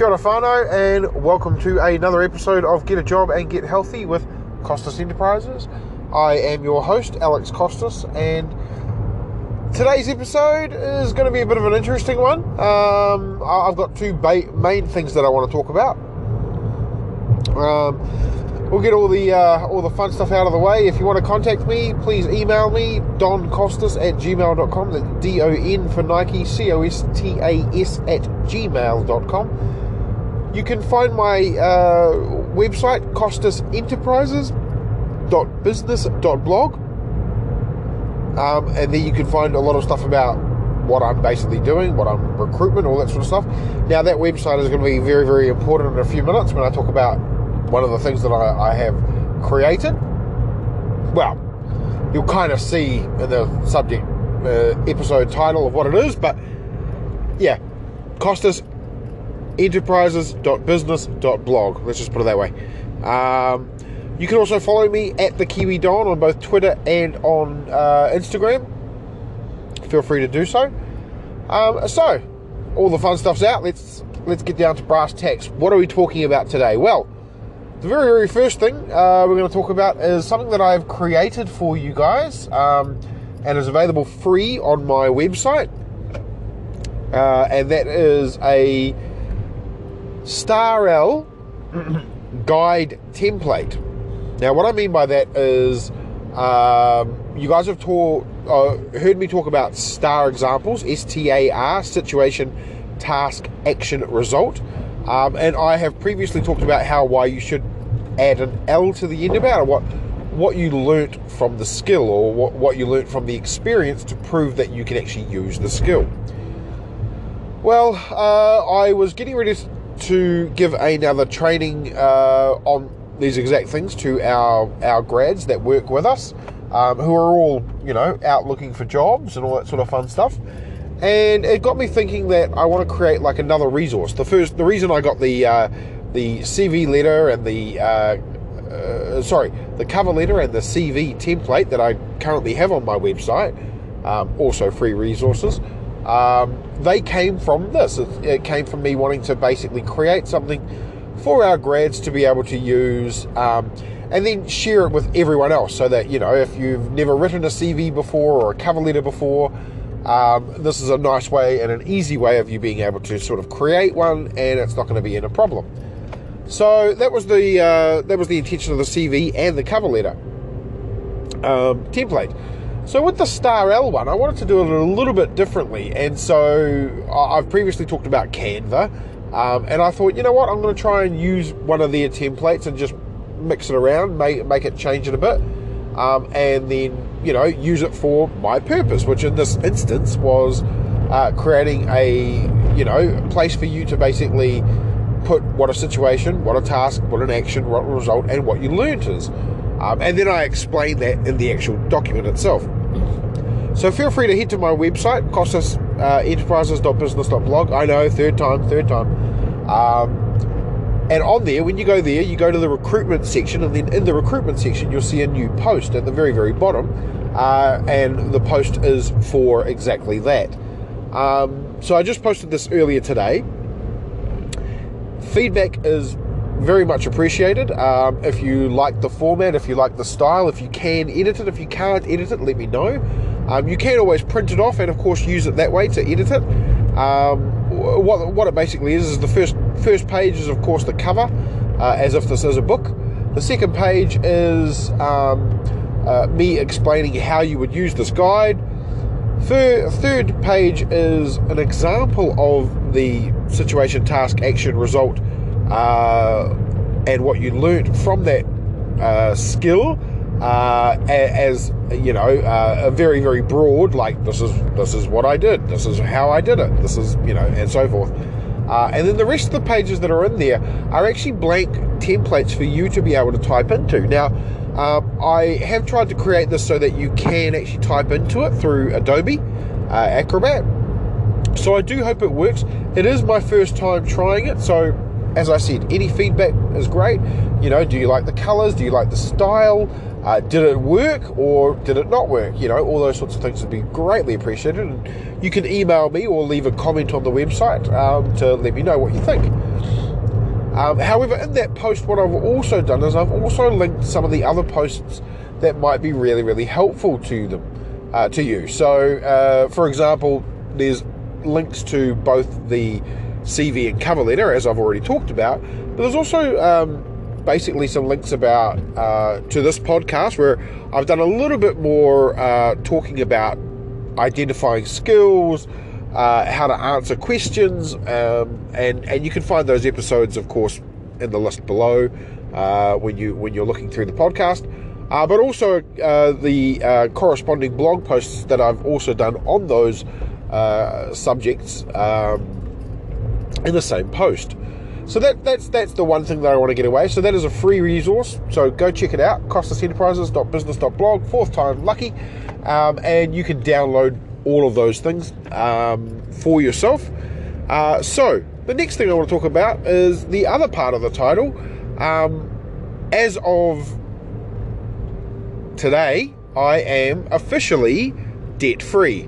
Kia ora whānau, and welcome to another episode of Get a Job and Get Healthy with Costas Enterprises. I am your host, Alex Costas, and today's episode is going to be a bit of an interesting one. I've got two main things that I want to talk about. We'll get all the fun stuff out of the way. If you want to contact me, please email me, doncostas@gmail.com. That's D-O-N for Nike, C-O-S-T-A-S @gmail.com. You can find my website, costasenterprises.business.blog. And then you can find a lot of stuff about what I'm basically doing, what I'm recruitment, all that sort of stuff. Now, that website is going to be very, very important in a few minutes when I talk about one of the things that I have created. Well, you'll kind of see in the subject episode title of what it is, but yeah, costasenterprises.business.blog. Let's just put it that way. You can also follow me at the Kiwi Don on both Twitter and on Instagram. Feel free to do so. So, all the fun stuff's out. Let's get down to brass tacks. What are we talking about today? Well, the very, very first thing we're going to talk about is something that I've created for you guys and is available free on my website. And that is a StarL guide template. Now, what I mean by that is you guys have heard me talk about STAR examples, S-T-A-R, situation, task, action, result. And I have previously talked about why you should add an L to the end about it, what you learnt from the skill, or what you learnt from the experience to prove that you can actually use the skill. Well, I was getting ready to give another training on these exact things to our grads that work with us, who are all, out looking for jobs and all that sort of fun stuff. And it got me thinking that I want to create like another resource. The reason I got the CV letter and the cover letter and the CV template that I currently have on my website, also free resources, they came from this. It came from me wanting to basically create something for our grads to be able to use, and then share it with everyone else, so that, if you've never written a CV before or a cover letter before, this is a nice way and an easy way of you being able to sort of create one, and it's not going to be in a problem. So that was the intention of the CV and the cover letter template. So with the StarL one, I wanted to do it a little bit differently, and so I've previously talked about Canva, and I thought, you know what, I'm going to try and use one of their templates and just mix it around, make it, change it a bit, and then use it for my purpose, which in this instance was creating a place for you to basically put what a situation, what a task, what an action, what a result, and what you learnt is. And then I explain that in the actual document itself. So feel free to head to my website, costasenterprises.business.blog. I know, third time. And on there, when you go there, you go to the recruitment section, and then in the recruitment section, you'll see a new post at the very, very bottom. And the post is for exactly that. So I just posted this earlier today. Feedback is very much appreciated. If you like the format, if you like the style, if you can edit it, if you can't edit it, let me know. You can always print it off and of course use it that way to edit it. What it basically is the first page is of course the cover, as if this is a book. The second page is me explaining how you would use this guide. Third page is an example of the situation, task, action, result, and what you learnt from that skill, as a very, very broad, like this is what I did, this is how I did it, this is and so forth. And then the rest of the pages that are in there are actually blank templates for you to be able to type into. Now, I have tried to create this so that you can actually type into it through Adobe Acrobat. So I do hope it works. It is my first time trying it, so as I said, any feedback is great. Do you like the colors? Do you like the style? Did it work or did it not work? All those sorts of things would be greatly appreciated. And you can email me or leave a comment on the website to let me know what you think. However, in that post, what I've also done is I've also linked some of the other posts that might be really, really helpful to them, to you. So, for example, there's links to both the CV and cover letter, as I've already talked about, but there's also basically some links about to this podcast where I've done a little bit more talking about identifying skills, how to answer questions, and you can find those episodes, of course, in the list below when you're looking through the podcast. But also the corresponding blog posts that I've also done on those subjects in the same post. So that's the one thing that I want to get away. So that is a free resource. So go check it out, costasenterprises.business.blog, fourth time lucky, and you can download all of those things for yourself. So the next thing I want to talk about is the other part of the title. As of today, I am officially debt-free.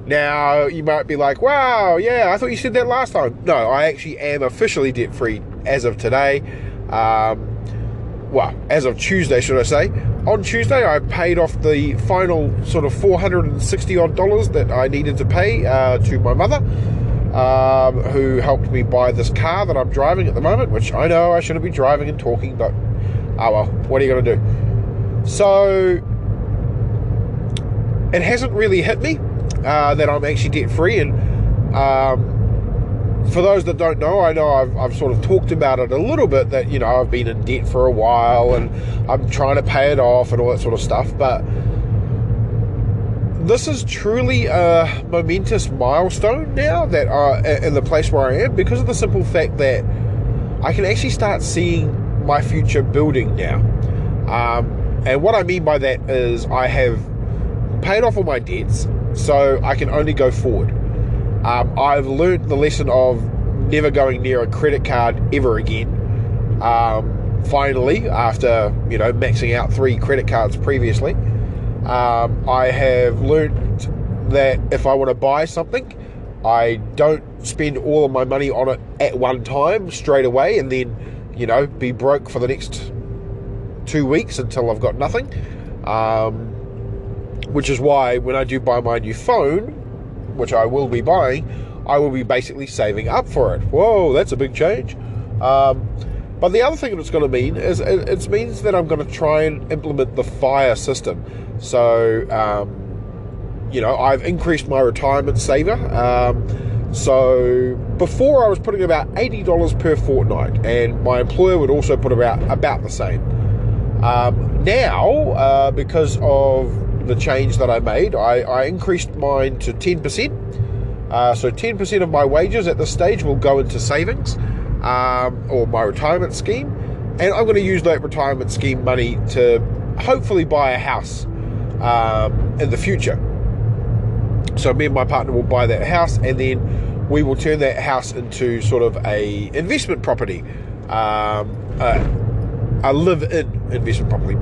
Now, you might be like, wow, yeah, I thought you said that last time. No, I actually am officially debt-free as of today. Well, as of Tuesday, should I say. On Tuesday, I paid off the final sort of $460 that I needed to pay to my mother, who helped me buy this car that I'm driving at the moment, which I know I shouldn't be driving and talking, but oh well, what are you going to do? So, it hasn't really hit me that I'm actually debt-free, and for those that don't know, I know I've sort of talked about it a little bit, that I've been in debt for a while and I'm trying to pay it off and all that sort of stuff, but this is truly a momentous milestone now that in the place where I am, because of the simple fact that I can actually start seeing my future building now. And what I mean by that is I have paid off all my debts, so I can only go forward. I've learned the lesson of never going near a credit card ever again. Finally, after maxing out 3 credit cards previously, I have learned that if I want to buy something, I don't spend all of my money on it at one time straight away, and then be broke for the next 2 weeks until I've got nothing. Which is why when I do buy my new phone, which I will be buying, I will be basically saving up for it. Whoa, that's a big change. But the other thing that it's going to mean is it means that I'm going to try and implement the FIRE system. So, I've increased my retirement saver. So before I was putting about $80 per fortnight, and my employer would also put about the same. Now, because of the change that I made, I increased mine to 10%. So 10% of my wages at this stage will go into savings, or my retirement scheme, and I'm going to use that retirement scheme money to hopefully buy a house in the future. So me and my partner will buy that house, and then we will turn that house into sort of a investment property, a live-in investment property,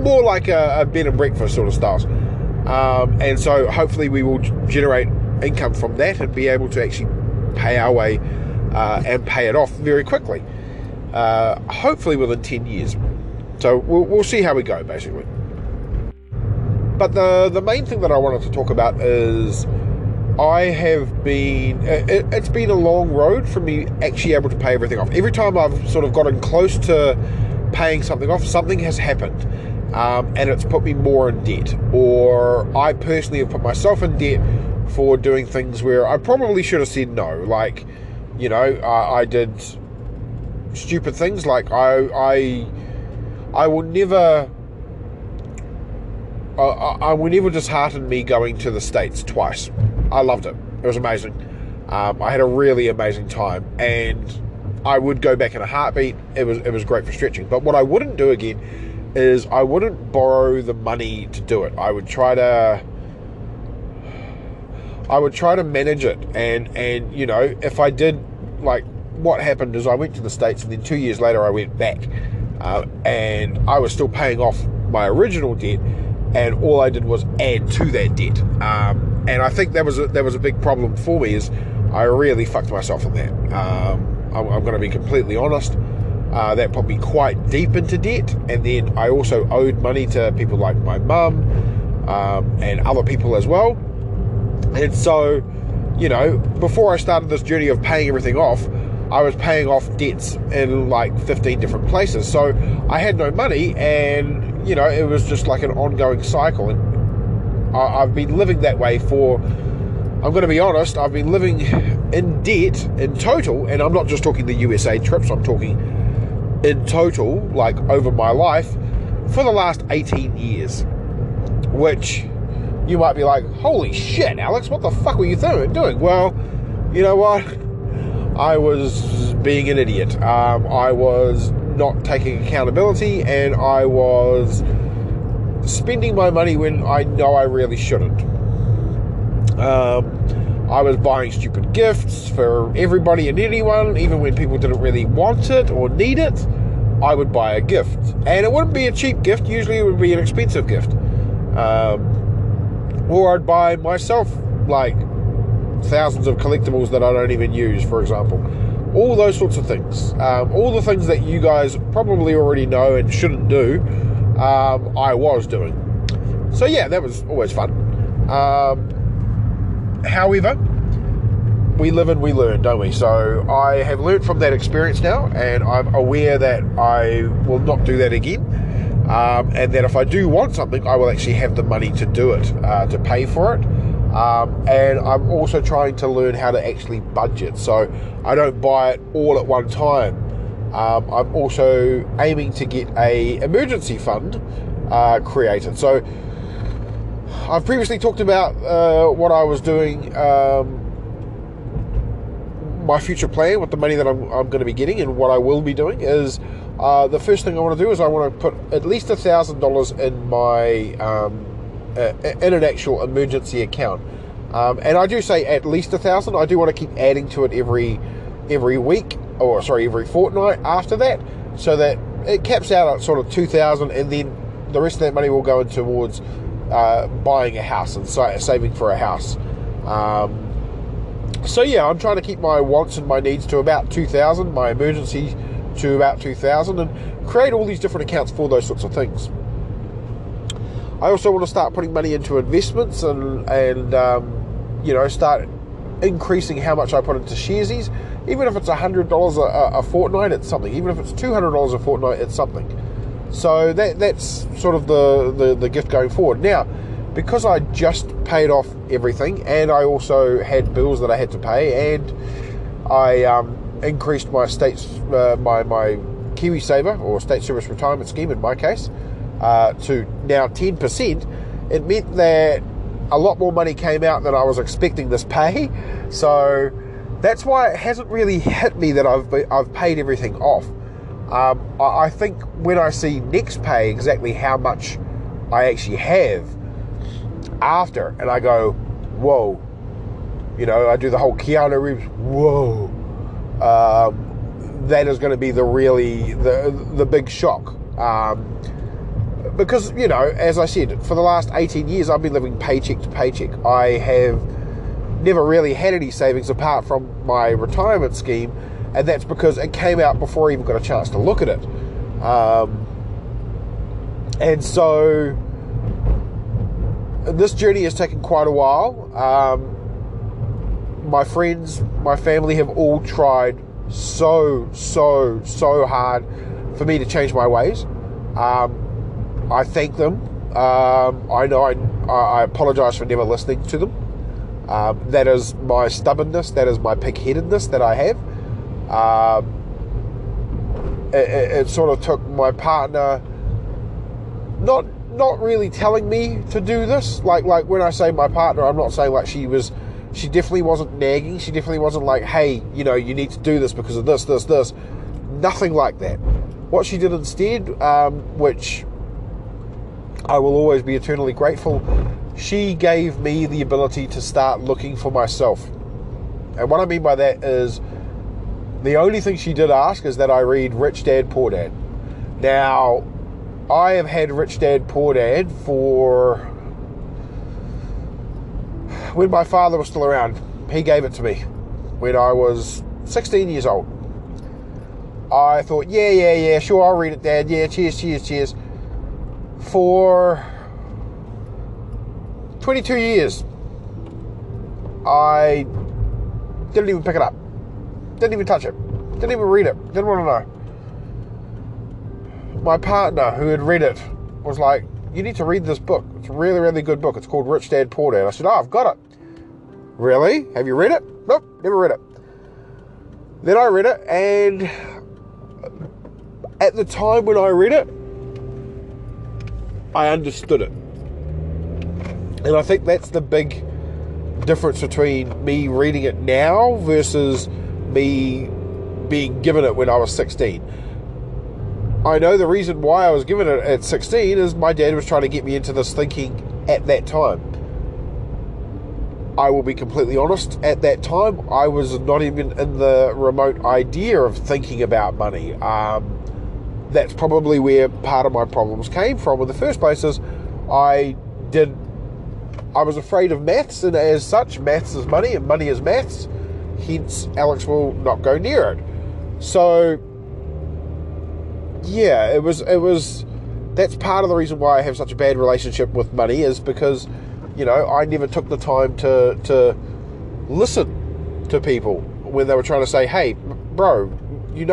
more like a bed and breakfast sort of styles. And so hopefully we will generate income from that and be able to actually pay our way and pay it off very quickly, hopefully within 10 years. So we'll see how we go, basically. But the main thing that I wanted to talk about is it's been a long road for me actually able to pay everything off. Every time I've sort of gotten close to paying something off, something has happened, and it's put me more in debt, or I personally have put myself in debt for doing things where I probably should have said no. Like, I did stupid things. Like I will never dishearten me going to the States twice. I loved it. It was amazing. I had a really amazing time, and I would go back in a heartbeat. It was great for stretching. But what I wouldn't do again is I wouldn't borrow the money to do it. I would try to manage it, and if I did, like, what happened is I went to the States, and then 2 years later I went back, and I was still paying off my original debt, and all I did was add to that debt. And I think that was a big problem for me, is I really fucked myself on that. I'm going to be completely honest. That put me quite deep into debt, and then I also owed money to people like my mum and other people as well. And so, before I started this journey of paying everything off, I was paying off debts in like 15 different places. So I had no money, and it was just like an ongoing cycle. And I've been living that way for, I'm going to be honest, I've been living in debt in total, and I'm not just talking the USA trips, I'm talking in total, like over my life, for the last 18 years. Which you might be like, holy shit, Alex, what the fuck were you doing? Well, you know what? I was being an idiot. I was not taking accountability, and I was spending my money when I know I really shouldn't. I was buying stupid gifts for everybody and anyone, even when people didn't really want it or need it. I would buy a gift, and it wouldn't be a cheap gift. Usually it would be an expensive gift. Or I'd buy myself like thousands of collectibles that I don't even use, for example. All those sorts of things. All the things that you guys probably already know and shouldn't do, I was doing. So yeah, that was always fun. However, we live and we learn, don't we? So I have learned from that experience now, and I'm aware that I will not do that again. And that if I do want something, I will actually have the money to do it, to pay for it. And I'm also trying to learn how to actually budget, so I don't buy it all at one time. I'm also aiming to get a emergency fund created. So I've previously talked about what I was doing, my future plan with the money that I'm going to be getting, and what I will be doing is, the first thing I want to do is I want to put at least $1,000 in my in an actual emergency account, and I do say at least 1,000. I do want to keep adding to it every week, or sorry, every fortnight after that, so that it caps out at sort of 2,000, and then the rest of that money will go in towards buying a house and saving for a house. So yeah, I'm trying to keep my wants and my needs to about 2,000, my emergency to about 2,000, and create all these different accounts for those sorts of things. I also want to start putting money into investments and start increasing how much I put into sharesies. Even if it's $100 a fortnight, it's something. Even if it's $200 a fortnight, it's something. So that's sort of the gift going forward. Now, because I just paid off everything, and I also had bills that I had to pay, and I increased my my KiwiSaver, or State Service Retirement Scheme in my case, to now 10%, it meant that a lot more money came out than I was expecting this pay. So that's why it hasn't really hit me that I've paid everything off. I think when I see next pay exactly how much I actually have after, and I go, whoa, I do the whole Keanu Reeves, whoa, that is going to be the big shock. Because, as I said, for the last 18 years, I've been living paycheck to paycheck. I have never really had any savings apart from my retirement scheme, and that's because it came out before I even got a chance to look at it. And so this journey has taken quite a while. My friends, my family have all tried so hard for me to change my ways. I thank them. I know I apologize for never listening to them. That is my stubbornness. That is my pig-headedness that I have. It sort of took my partner not really telling me to do this. Like when I say my partner, I'm not saying like she definitely wasn't nagging. She definitely wasn't like, hey, you need to do this because of this. Nothing like that. What she did instead, which I will always be eternally grateful, she gave me the ability to start looking for myself. And what I mean by that is, the only thing she did ask is that I read Rich Dad, Poor Dad. Now, I have had Rich Dad Poor Dad for when my father was still around. He gave it to me when I was 16 years old. I thought, yeah, sure, I'll read it, Dad. Yeah, cheers. For 22 years, I didn't even pick it up. Didn't even touch it. Didn't even read it. Didn't want to know. My partner, who had read it, was like, you need to read this book. It's a really, really good book. It's called Rich Dad Poor Dad. I said, I've got it. Really? Have you read it? Nope, never read it. Then I read it, and at the time when I read it, I understood it. And I think that's the big difference between me reading it now versus me being given it when I was 16. I know the reason why I was given it at 16 is my dad was trying to get me into this thinking at that time. I will be completely honest, at that time, I was not even in the remote idea of thinking about money. That's probably where part of my problems came from in the first place, is I was afraid of maths, and as such, maths is money and money is maths, hence Alex will not go near it. So yeah, it was that's part of the reason why I have such a bad relationship with money, is because, you know, I never took the time to listen to people when they were trying to say, hey, bro, you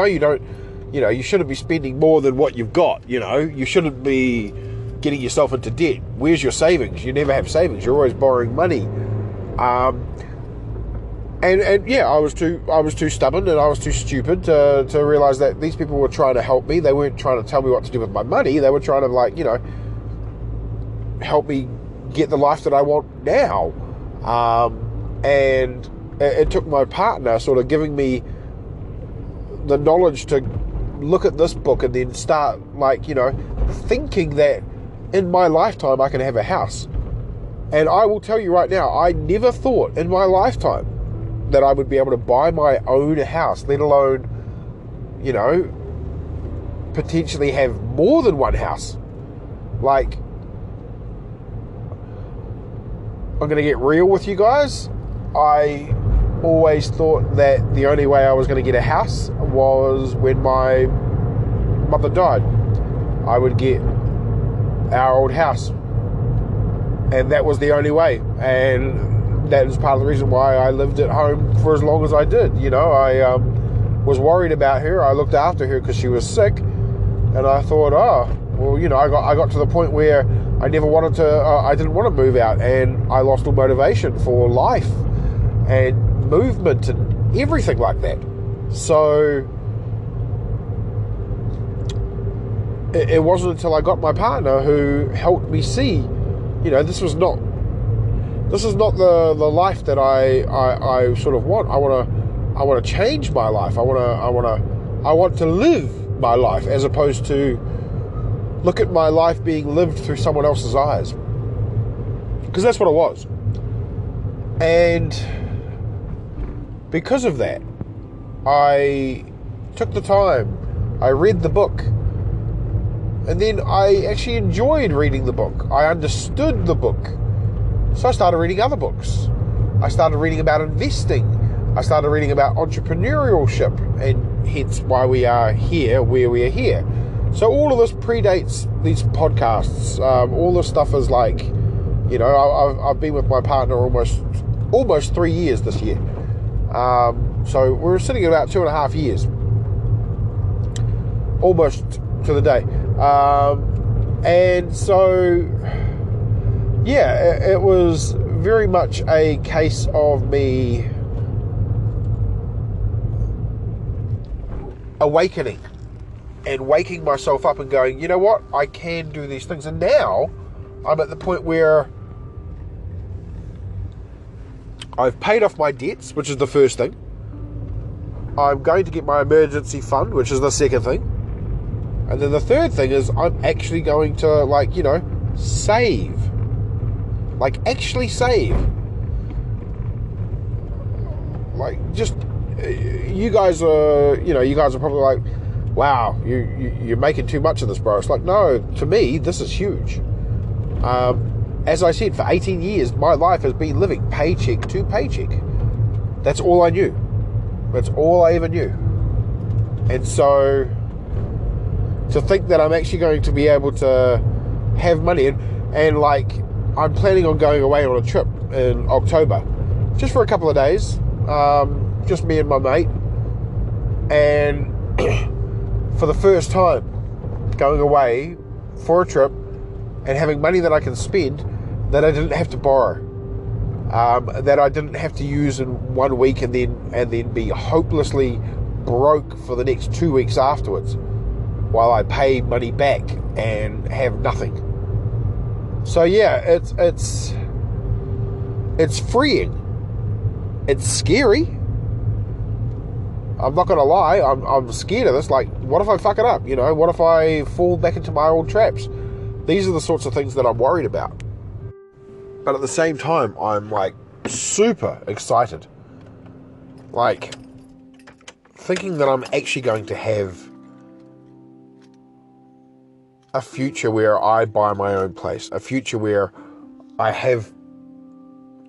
shouldn't be spending more than what you've got, you shouldn't be getting yourself into debt. Where's your savings? You never have savings. You're always borrowing money. And yeah, I was too stubborn and I was too stupid to realize that these people were trying to help me. They weren't trying to tell me what to do with my money. They were trying to, help me get the life that I want now. And it took my partner sort of giving me the knowledge to look at this book and then start, thinking that in my lifetime I can have a house. And I will tell you right now, I never thought in my lifetime that I would be able to buy my own house, let alone, potentially have more than one house. I'm going to get real with you guys. I always thought that the only way I was going to get a house was when my mother died. I would get our old house. And that was the only way. And that is part of the reason why I lived at home for as long as I did. I was worried about her. I looked after her because she was sick. And I thought, I got to the point where I never wanted to, I didn't want to move out. And I lost all motivation for life and movement and everything like that. So it wasn't until I got my partner who helped me see, this is not the life that I sort of want. I want to change my life. I want to live my life, as opposed to look at my life being lived through someone else's eyes, because that's what it was. And because of that, I took the time, I read the book, and then I actually enjoyed reading the book. I understood the book. So I started reading other books. I started reading about investing. I started reading about entrepreneurship, and hence why we are here, where we are here. So all of this predates these podcasts. All this stuff is I've been with my partner almost 3 years this year. So we're sitting at about 2.5 years. Almost to the day. And so, yeah, it was very much a case of me awakening and waking myself up and going, you know what, I can do these things. And now I'm at the point where I've paid off my debts, which is the first thing. I'm going to get my emergency fund, which is the second thing. And then the third thing is I'm actually going to, save. Actually save. You guys are probably wow, you're making too much of this, bro. It's like, no, to me, this is huge. As I said, for 18 years, my life has been living paycheck to paycheck. That's all I knew. That's all I ever knew. And so, to think that I'm actually going to be able to have money, and like, I'm planning on going away on a trip in October, just for a couple of days, just me and my mate, and for the first time, going away for a trip and having money that I can spend that I didn't have to borrow, that I didn't have to use in 1 week and then be hopelessly broke for the next 2 weeks afterwards, while I pay money back and have nothing. So yeah, it's freeing. It's scary. I'm not gonna lie. I'm scared of this. Like, what if I fuck it up? What if I fall back into my old traps? These are the sorts of things that I'm worried about. But at the same time, I'm like super excited. Like, thinking that I'm actually going to have a future where I buy my own place, a future where I have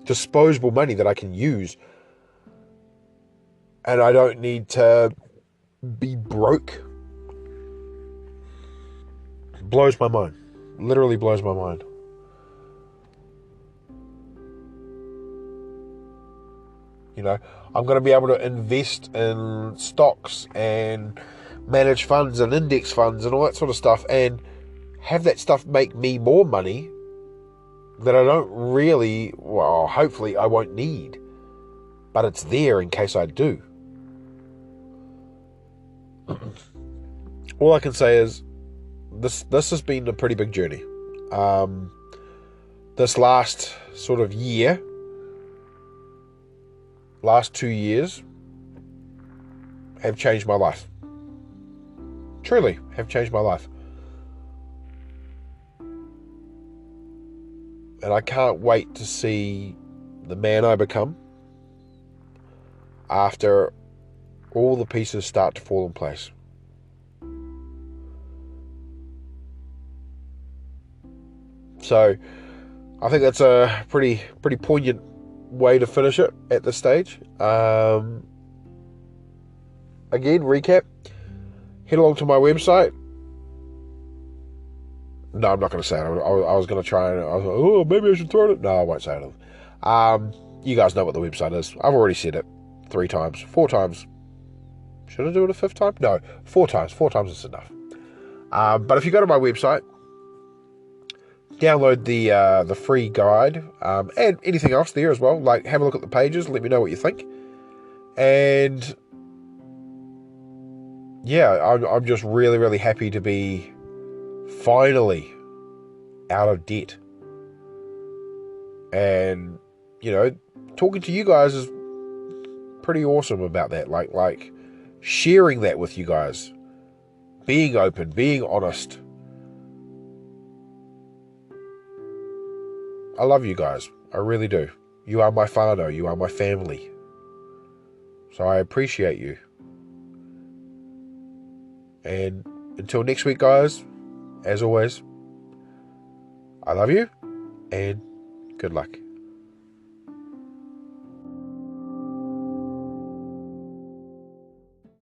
disposable money that I can use, and I don't need to be broke, blows my mind. Literally blows my mind. I'm going to be able to invest in stocks and manage funds and index funds and all that sort of stuff, and have that stuff make me more money that I don't really, well, hopefully I won't need, but it's there in case I do. All I can say is this has been a pretty big journey. This last sort of year, last 2 years have changed my life. Truly have changed my life. And I can't wait to see the man I become after all the pieces start to fall in place. So I think that's a pretty poignant way to finish it at this stage. Again, recap. Head along to my website. No, I'm not going to say it. I was going to try and I was like, oh, maybe I should throw it. No, I won't say it. You guys know what the website is. I've already said it 3 times, 4 times. Should I do it a 5th time? No, 4 times. 4 times is enough. But if you go to my website, download the free guide, and anything else there as well. Like, have a look at the pages, let me know what you think. And yeah, I'm just really, really happy to be finally out of debt. And, talking to you guys is pretty awesome about that. Like sharing that with you guys, being open, being honest. I love you guys. I really do. You are my whānau. You are my family. So I appreciate you. And until next week, guys, as always, I love you and good luck.